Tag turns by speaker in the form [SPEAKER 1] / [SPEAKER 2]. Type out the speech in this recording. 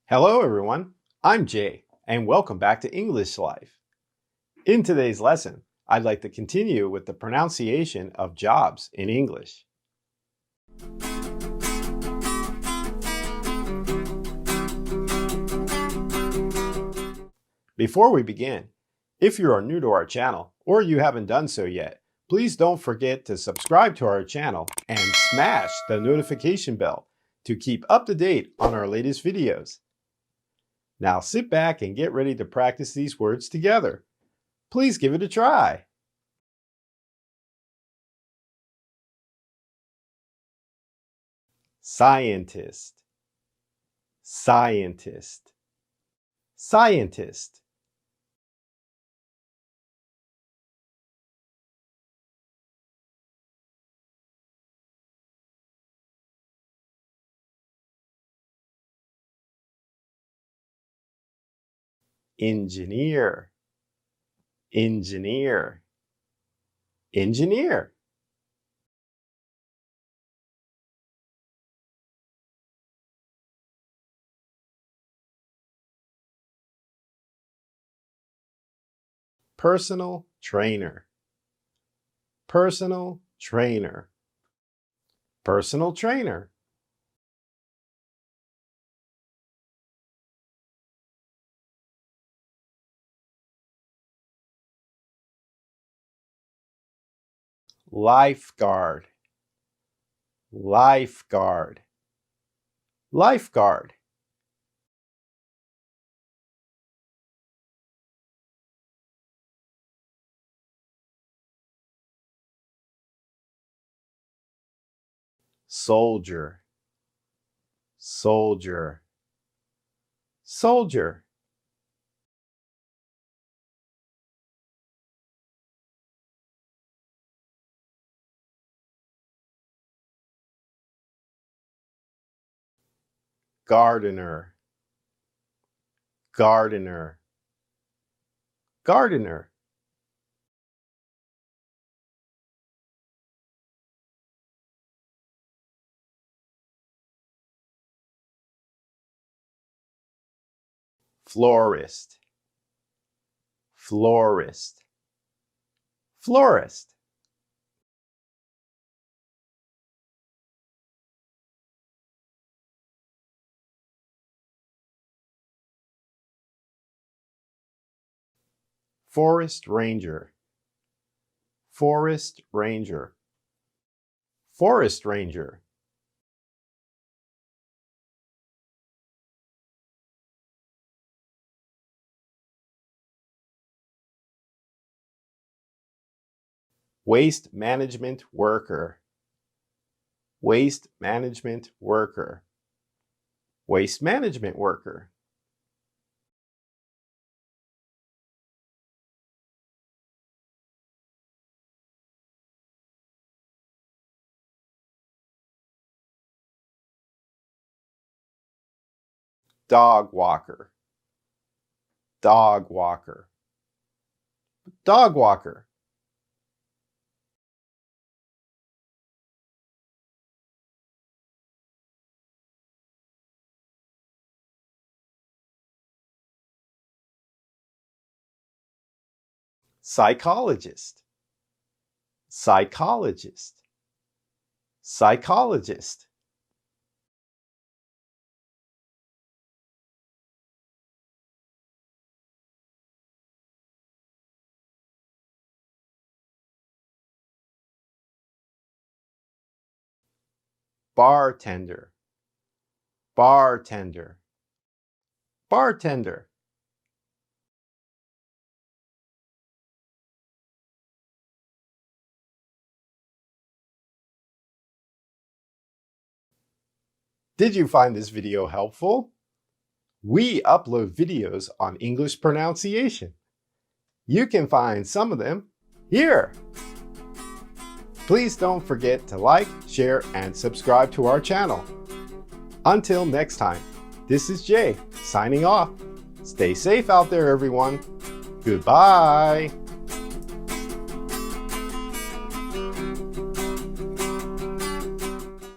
[SPEAKER 1] Hello everyone, I'm Jay, and welcome back to English Life. In today's lesson, I'd like to continue with the pronunciation of jobs in English. Before we begin, if you are new to our channel or you haven't done so yet, please don't forget to subscribe to our channel and smash the notification bell to keep up to date on our latest videos. Now sit back and get ready to practice these words together. Please give it a try. Scientist, scientist, scientist. Engineer, engineer, engineer. Personal trainer, personal trainer, personal trainer. Lifeguard, lifeguard, lifeguard. Soldier, soldier, soldier. Gardener, gardener, gardener. Florist, florist, florist. Forest ranger, forest ranger, forest ranger. Waste management worker, waste management worker, waste management worker. Dog walker, dog walker, dog walker. Psychologist, psychologist, psychologist. Bartender, bartender, bartender. Did you find this video helpful? We upload videos on English pronunciation. You can find some of them here. Please don't forget to like, share, and subscribe to our channel. Until next time, this is Jay signing off. Stay safe out there, everyone. Goodbye.